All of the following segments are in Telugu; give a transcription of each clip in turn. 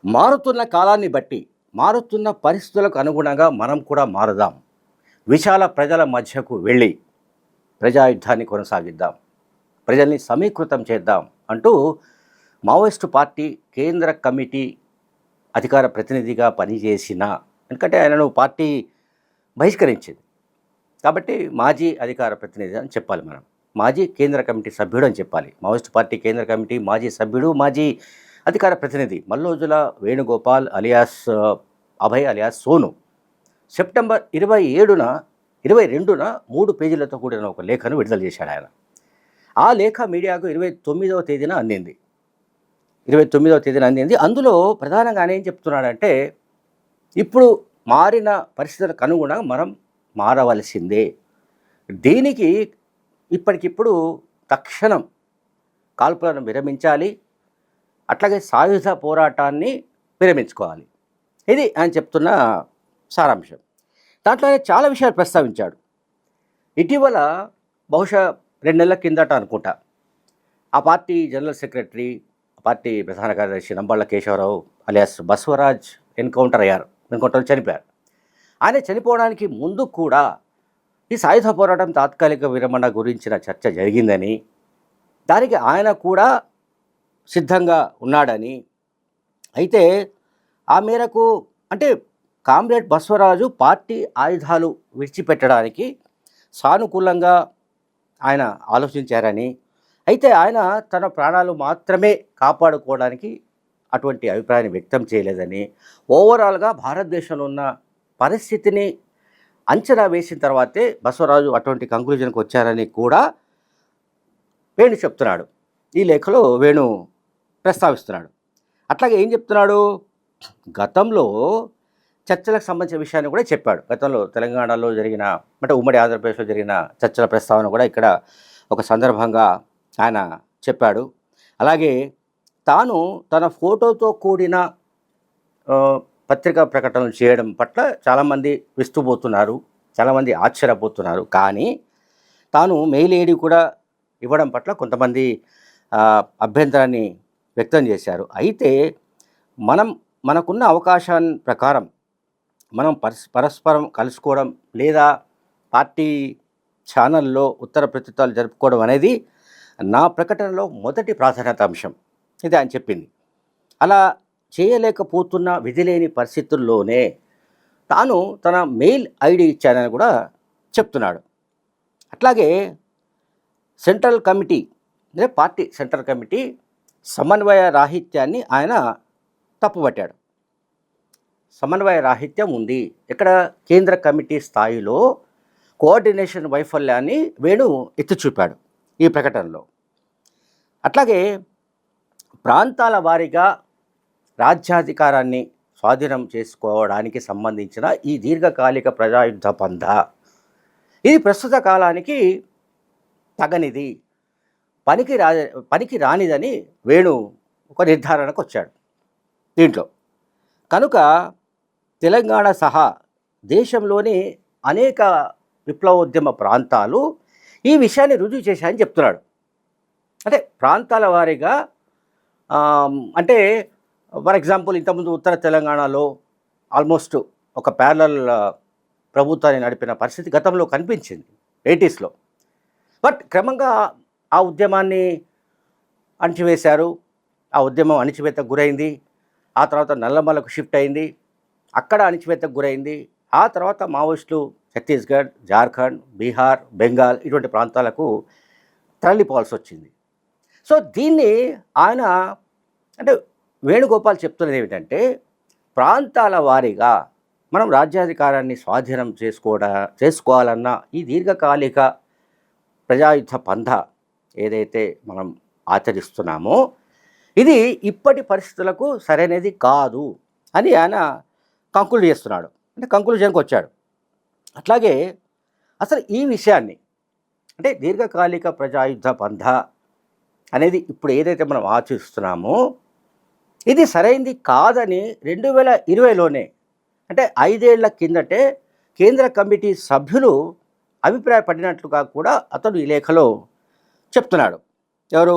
మారుతున్న కాలాన్ని బట్టి, మారుతున్న పరిస్థితులకు అనుగుణంగా మనం కూడా మారుదాం. విశాల ప్రజల మధ్యకు వెళ్ళి ప్రజాయుద్ధాన్ని కొనసాగిద్దాం. ప్రజల్ని సమీకృతం చేద్దాం అంటూ మావోయిస్టు పార్టీ కేంద్ర కమిటీ అధికార ప్రతినిధిగా పనిచేసిన, ఎందుకంటే ఆయనను పార్టీ బహిష్కరించింది కాబట్టి మాజీ అధికార ప్రతినిధి అని చెప్పాలి మనం. మాజీ కేంద్ర కమిటీ సభ్యుడు అని చెప్పాలి. మావోయిస్టు పార్టీ కేంద్ర కమిటీ మాజీ సభ్యుడు, మాజీ అధికార ప్రతినిధి Mallojula Venugopal alias Abhay alias Sonu September 22న 3 పేజీలతో కూడిన ఒక లేఖను విడుదల చేశాడు ఆయన. ఆ లేఖ మీడియాకు 29వ తేదీన అందింది. 29వ తేదీన అందింది. అందులో ప్రధానంగా ఆయన ఏం చెప్తున్నాడంటే, ఇప్పుడు మారిన పరిస్థితులకు అనుగుణంగా మనం మారవలసిందే. దీనికి ఇప్పటికిప్పుడు తక్షణం కాల్పులను విరమించాలి, అట్లాగే సాయుధ పోరాటాన్ని విరమించుకోవాలి. ఇది ఆయన చెప్తున్న సారాంశం. దాంట్లో ఆయన చాలా విషయాలు ప్రస్తావించాడు. ఇటీవల బహుశా 2 నెలల కిందట అనుకుంటా, ఆ పార్టీ జనరల్ సెక్రటరీ, పార్టీ ప్రధాన కార్యదర్శి నంబళ్ళ కేశవరావు అలియాస్ బసవరాజ్ ఎన్కౌంటర్లో చనిపోయారు. ఆయన చనిపోవడానికి ముందు కూడా ఈ సాయుధ పోరాటం తాత్కాలిక విరమణ గురించిన చర్చ జరిగిందని, దానికి ఆయన కూడా సిద్ధంగా ఉన్నాడని, అయితే ఆ మేరకు అంటే కామ్రేడ్ బసవరాజు పార్టీ ఆయుధాలు విడిచిపెట్టడానికి సానుకూలంగా ఆయన ఆలోచించారని, అయితే ఆయన తన ప్రాణాలు మాత్రమే కాపాడుకోవడానికి అటువంటి అభిప్రాయాన్ని వ్యక్తం చేయలేదని, ఓవరాల్గా భారతదేశంలో ఉన్న పరిస్థితిని అంచనా వేసిన తర్వాతే బసవరాజు అటువంటి కంక్లూజన్కి వచ్చారని కూడా వేణు చెప్తున్నాడు. ఈ లేఖలో వేణు ప్రస్తావిస్తున్నాడు. అట్లాగే ఏం చెప్తున్నాడు, గతంలో చర్చలకు సంబంధించిన విషయాన్ని కూడా చెప్పాడు. గతంలో తెలంగాణలో జరిగిన, అంటే ఉమ్మడి ఆంధ్రప్రదేశ్లో జరిగిన చర్చల ప్రస్తావన కూడా ఇక్కడ ఒక సందర్భంగా ఆయన చెప్పాడు. అలాగే తాను తన ఫోటోతో కూడిన పత్రికా ప్రకటనలు చేయడం పట్ల చాలామంది విస్తుపోతున్నారు, చాలామంది ఆశ్చర్యపోతున్నారు. కానీ తాను మెయిల్ ఐడి కూడా ఇవ్వడం పట్ల కొంతమంది అభ్యంతరాన్ని వ్యక్తం చేశారు. అయితే మనకున్న అవకాశాన్ని ప్రకారం మనం పరస్పరం కలుసుకోవడం లేదా పార్టీ ఛానల్లో ఉత్తర ప్రత్యుత్తరాలు జరుపుకోవడం అనేది నా ప్రకటనలో మొదటి ప్రాధాన్యత అంశం. ఇది ఆయన చెప్పింది. అలా చేయలేకపోతున్న విధిలేని పరిస్థితుల్లోనే తాను తన మెయిల్ ఐడి ఇచ్చానని కూడా చెప్తున్నాడు. అట్లాగే సెంట్రల్ కమిటీ, అంటే పార్టీ సెంట్రల్ కమిటీ సమన్వయ రాహిత్యాన్ని ఆయన తప్పుపట్టాడు. సమన్వయ రాహిత్యం ఉంది, ఇక్కడ కేంద్ర కమిటీ స్థాయిలో కోఆర్డినేషన్ వైఫల్యాన్ని వేణు ఎత్తి చూపాడు ఈ ప్రకటనలో. అట్లాగే ప్రాంతాల వారీగా రాజ్యాధికారాన్ని స్వాధీనం చేసుకోవడానికి సంబంధించిన ఈ దీర్ఘకాలిక ప్రజాయుద్ధ పంథ ఇది ప్రస్తుత కాలానికి తగనిది, పనికి రానిదని వేణు ఒక నిర్ధారణకు వచ్చాడు దీంట్లో. కనుక తెలంగాణ సహా దేశంలోని అనేక విప్లవోద్యమ ప్రాంతాలు ఈ విషయాన్ని రుజువు చేశాయని చెప్తున్నాడు. అంటే ప్రాంతాల వారీగా, అంటే ఫర్ ఎగ్జాంపుల్ ఇంతకుముందు ఉత్తర తెలంగాణలో ఆల్మోస్ట్ ఒక ప్యారలల్ ప్రభుత్వాన్ని నడిపిన పరిస్థితి గతంలో కనిపించింది 80sలో. బట్ క్రమంగా ఆ ఉద్యమాన్ని అణిచివేశారు, ఆ ఉద్యమం అణిచివేతకు గురైంది. ఆ తర్వాత నల్లమలకు షిఫ్ట్ అయింది, అక్కడ అణిచివేతకు గురైంది. ఆ తర్వాత మావోయిస్టులు ఛత్తీస్గఢ్, జార్ఖండ్, బీహార్, బెంగాల్ ఇటువంటి ప్రాంతాలకు తరలిపోవాల్సి వచ్చింది. సో దీన్ని ఆయన, అంటే వేణుగోపాల్ చెప్తున్నది ఏమిటంటే, ప్రాంతాల వారీగా మనం రాజ్యాధికారాన్ని స్వాధీనం చేసుకోవాలన్న ఈ దీర్ఘకాలిక ప్రజాయుద్ధ పంథ ఏదైతే మనం ఆచరిస్తున్నామో ఇది ఇప్పటి పరిస్థితులకు సరైనది కాదు అని ఆయన కంక్లూడ్ చేస్తున్నాడు, అంటే కంక్లూజన్కి వచ్చాడు. అట్లాగే అసలు ఈ విషయాన్ని, అంటే దీర్ఘకాలిక ప్రజాయుద్ధ పంథ అనేది ఇప్పుడు ఏదైతే మనం ఆచరిస్తున్నామో ఇది సరైనది కాదని 2020లోనే, అంటే 5 ఏళ్ల కిందటే కేంద్ర కమిటీ సభ్యులు అభిప్రాయపడినట్లుగా కూడా అతడు ఈ లేఖలో చెప్తున్నాడు. ఎవరు?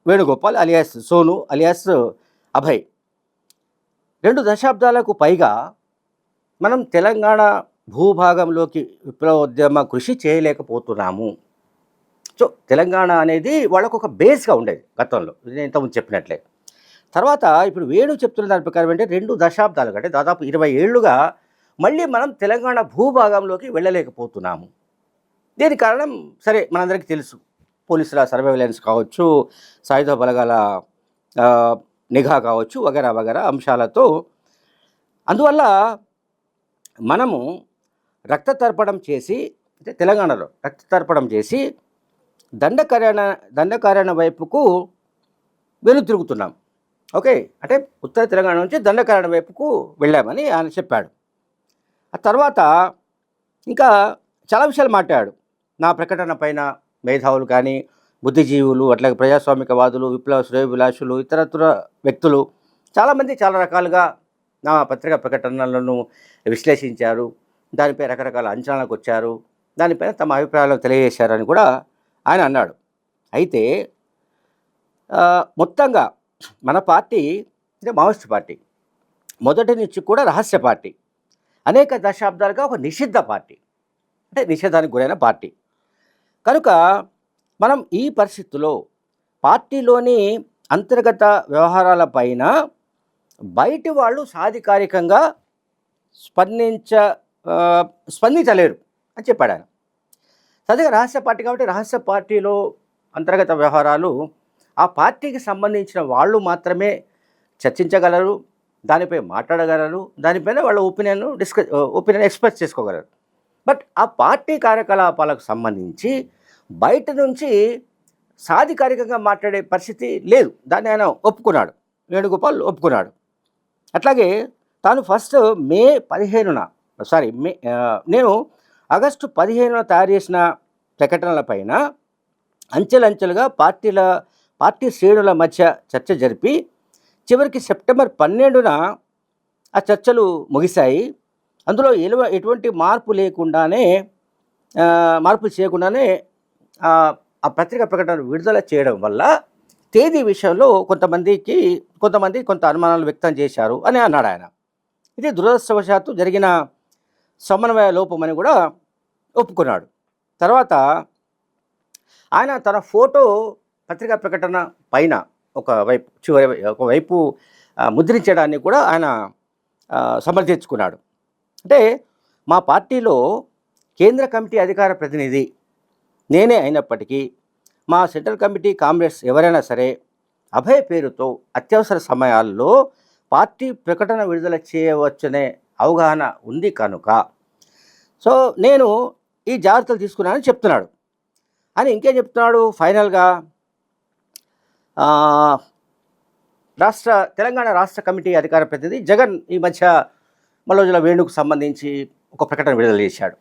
Venugopal alias Sonu alias Abhay. 2 దశాబ్దాలకు పైగా మనం తెలంగాణ భూభాగంలోకి విప్లవోద్యమ కృషి చేయలేకపోతున్నాము. సో, తెలంగాణ అనేది వాళ్ళకొక బేస్‌గా ఉండేది గతంలో. నేను ఇంతకుముందు చెప్పినట్లే. తర్వాత ఇప్పుడు వేణు చెప్తున్న దాని ప్రకారం అంటే 2 దశాబ్దాలుగా అంటే దాదాపు 20 ఏళ్లుగా మళ్ళీ మనం తెలంగాణ భూభాగంలోకి వెళ్ళలేకపోతున్నాము. దీనికి కారణం సరే మనందరికీ తెలుసు. పోలీసుల సర్వేలెన్స్ కావచ్చు, సాయుధ బలగాల నిఘా కావచ్చు, వగైరా వగైరా అంశాలతో. అందువల్ల మనము రక్త తర్పణం చేసి అంటే తెలంగాణలో రక్త తర్పణం చేసి దండకారణ్య వైపుకు వెనుతిరుగుతున్నాం. ఓకే. అంటే ఉత్తర తెలంగాణ నుంచి దండకారణ్య వైపుకు వెళ్ళామని ఆయన చెప్పాడు. ఆ తర్వాత ఇంకా చాలా విషయాలు మాట్లాడాడు. నా ప్రకటన పైన మేధావులు కానీ, బుద్ధిజీవులు, అట్లాగే ప్రజాస్వామికవాదులు, విప్లవ శ్రేయోభిలాషులు, ఇతరత్ర వ్యక్తులు చాలామంది చాలా రకాలుగా నా పత్రికా ప్రకటనలను విశ్లేషించారు. దానిపై రకరకాల అంచనాలకు వచ్చారు. దానిపైన తమ అభిప్రాయాలు తెలియజేశారని కూడా ఆయన అన్నాడు. అయితే మొత్తంగా మన పార్టీ అంటే మావోయిస్ట్ పార్టీ మొదటి నుంచి కూడా రహస్య పార్టీ, అనేక దశాబ్దాలుగా ఒక నిషిద్ధ పార్టీ, అంటే నిషేధానికి గురైన పార్టీ. కనుక మనం ఈ పరిస్థితుల్లో పార్టీలోని అంతర్గత వ్యవహారాలపైన బయటి వాళ్ళు సాధికారికంగా స్పందించలేరు అని చెప్పాడు ఆయన. సరిగ్గా రహస్య పార్టీ కాబట్టి రహస్య పార్టీలో అంతర్గత వ్యవహారాలు ఆ పార్టీకి సంబంధించిన వాళ్ళు మాత్రమే చర్చించగలరు, దానిపై మాట్లాడగలరు, దానిపైన వాళ్ళ ఒపీనియన్ ఎక్స్ప్రెస్ చేసుకోగలరు. బట్ ఆ పార్టీ కార్యకలాపాలకు సంబంధించి బయట నుంచి సాధికారికంగా మాట్లాడే పరిస్థితి లేదు. దాన్ని ఆయన ఒప్పుకున్నాడు, వేణుగోపాల్ ఒప్పుకున్నాడు. అట్లాగే తాను ఫస్ట్ మే 15న నేను ఆగస్టు 15న తయారు చేసిన ప్రకటనలపైన అంచెలంచెలుగా పార్టీ శ్రేణుల మధ్య చర్చ జరిపి చివరికి సెప్టెంబర్ 12న ఆ చర్చలు ముగిశాయి. అందులో ఎటువంటి మార్పులు చేయకుండానే ఆ పత్రికా ప్రకటన విడుదల చేయడం వల్ల తేదీ విషయంలో కొంతమంది కొంత అనుమానాలు వ్యక్తం చేశారు అని అన్నాడు ఆయన. ఇది దురదృష్టవశాత్తు జరిగిన సమన్వయ లోపమని కూడా ఒప్పుకున్నాడు. తర్వాత ఆయన తన ఫోటో పత్రికా ప్రకటన పైన ఒకవైపు ముద్రించడాన్ని కూడా ఆయన సమర్థించుకున్నాడు. అంటే మా పార్టీలో కేంద్ర కమిటీ అధికార ప్రతినిధి నేనే అయినప్పటికీ మా సెంట్రల్ కమిటీ కామ్రేడ్స్ ఎవరైనా సరే అభయ పేరుతో అత్యవసర సమయాల్లో పార్టీ ప్రకటన విడుదల చేయవచ్చనే అవగాహన ఉంది కనుక సో నేను ఈ జాగ్రత్తలు తీసుకున్నానని చెప్తున్నాడు. అని ఇంకేం చెప్తున్నాడు ఫైనల్గా, తెలంగాణ రాష్ట్ర కమిటీ అధికార ప్రతినిధి జగన్ ఈ మధ్య మల్లోజుల వేణుకు సంబంధించి ఒక ప్రకటన విడుదల చేశాడు.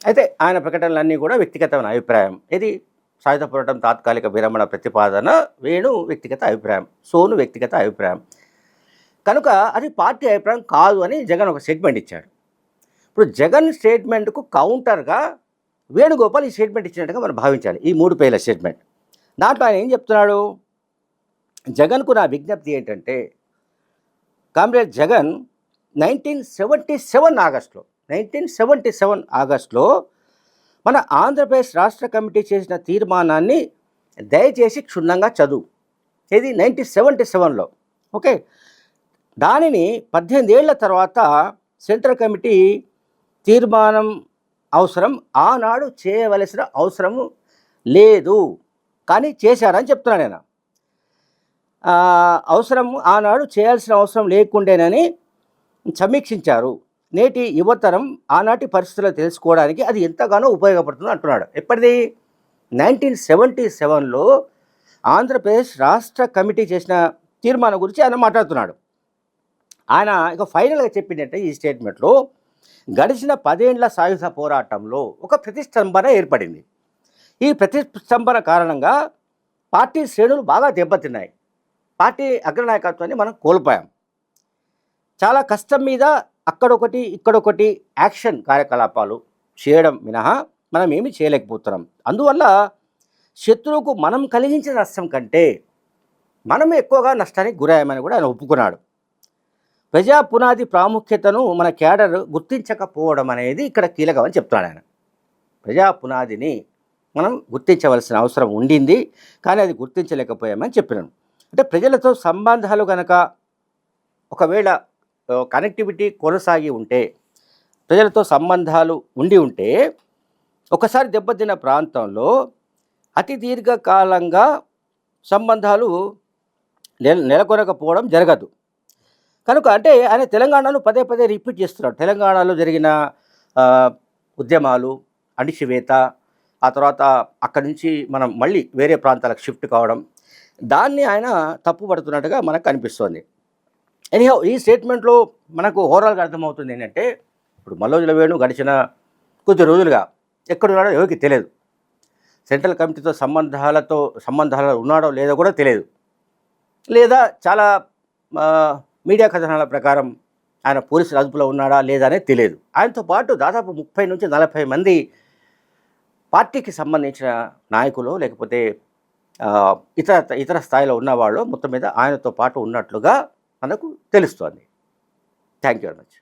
అయితే ఆయన ప్రకటనలన్నీ కూడా వ్యక్తిగతమైన అభిప్రాయం. ఇది సాయుధ పోరాటం తాత్కాలిక విరమణ ప్రతిపాదన వేణు వ్యక్తిగత అభిప్రాయం, సోను వ్యక్తిగత అభిప్రాయం కనుక అది పార్టీ అభిప్రాయం కాదు అని జగన్ ఒక స్టేట్మెంట్ ఇచ్చాడు. ఇప్పుడు జగన్ స్టేట్మెంట్కు కౌంటర్గా వేణుగోపాల్ ఈ స్టేట్మెంట్ ఇచ్చినట్టుగా మనం భావించాలి. ఈ 3 పేజీల స్టేట్మెంట్. దాంట్లో ఆయన ఏం చెప్తున్నాడు, జగన్కు నా విజ్ఞప్తి ఏంటంటే, కామ్రేడ్ జగన్ 1977 ఆగస్టులో మన ఆంధ్రప్రదేశ్ రాష్ట్ర కమిటీ చేసిన తీర్మానాన్ని దయచేసి క్షుణ్ణంగా చదువు. ఇది 1977లో. ఓకే. దానిని 18 ఏళ్ల తర్వాత సెంట్రల్ కమిటీ తీర్మానం అవసరం, ఆనాడు చేయవలసిన అవసరం లేదు, కానీ చేశారని చెప్తున్నాడు ఆయన. ఆనాడు చేయాల్సిన అవసరం లేకుండేనని సమీక్షించారు. నేటి యువతరం ఆనాటి పరిస్థితులు తెలుసుకోవడానికి అది ఎంతగానో ఉపయోగపడుతుంది అంటున్నాడు. ఎప్పటిది 1977లో ఆంధ్రప్రదేశ్ రాష్ట్ర కమిటీ చేసిన తీర్మానం గురించి ఆయన మాట్లాడుతున్నాడు. ఆయన ఇక ఫైనల్గా చెప్పిందంటే ఈ స్టేట్మెంట్లో, గడిచిన 10 ఏళ్ల సాయుధ పోరాటంలో ఒక ప్రతిష్టంభన ఏర్పడింది. ఈ ప్రతిష్టంభన కారణంగా పార్టీ శ్రేణులు బాగా దెబ్బతిన్నాయి. పార్టీ అగ్రనాయకత్వాన్ని మనం కోల్పోయాం. చాలా కష్టం మీద అక్కడొకటి ఇక్కడొకటి యాక్షన్ కార్యకలాపాలు చేయడం మినహా మనం ఏమీ చేయలేకపోతున్నాం. అందువల్ల శత్రువుకు మనం కలిగించిన నష్టం కంటే మనం ఎక్కువగా నష్టానికి గురయ్యామని కూడా ఆయన ఒప్పుకున్నాడు. ప్రజా పునాది ప్రాముఖ్యతను మన క్యాడర్ గుర్తించకపోవడం అనేది ఇక్కడ కీలకం అని చెప్తున్నాడు ఆయన. ప్రజా పునాదిని మనం గుర్తించవలసిన అవసరం ఉండింది, కానీ అది గుర్తించలేకపోయామని చెప్పినాను. అంటే ప్రజలతో సంబంధాలు కనుక ఒకవేళ కనెక్టివిటీ కొనసాగి ఉంటే, ప్రజలతో సంబంధాలు ఉండి ఉంటే, ఒకసారి దెబ్బతిన్న ప్రాంతంలో అతి దీర్ఘకాలంగా సంబంధాలు నెలకొనకపోవడం జరగదు. కనుక అంటే ఆయన తెలంగాణను పదే పదే రిపీట్ చేస్తున్నాడు. తెలంగాణలో జరిగిన ఉద్యమాలు, అణిచివేత, ఆ తర్వాత అక్కడి నుంచి మనం మళ్ళీ వేరే ప్రాంతాలకు షిఫ్ట్ కావడం, దాన్ని ఆయన తప్పుపడుతున్నట్టుగా మనకు కనిపిస్తోంది. ఎనీహౌ ఈ స్టేట్మెంట్లో మనకు ఓవరాల్గా అర్థమవుతుంది ఏంటంటే, ఇప్పుడు మల్లోజుల వేణు గడిచిన కొద్ది రోజులుగా ఎక్కడున్నాడో ఎవరికి తెలియదు. సెంట్రల్ కమిటీతో సంబంధాలు ఉన్నాడో లేదో కూడా తెలియదు. లేదా చాలా మీడియా కథనాల ప్రకారం ఆయన పోలీసుల అదుపులో ఉన్నాడా లేదా అనేది తెలియదు. ఆయనతో పాటు దాదాపు 30 నుంచి 40 మంది పార్టీకి సంబంధించిన నాయకులు, లేకపోతే ఇతర స్థాయిలో ఉన్నవాళ్ళు మొత్తం మీద ఆయనతో పాటు ఉన్నట్లుగా మనకు తెలుస్తోంది. Thank you very much.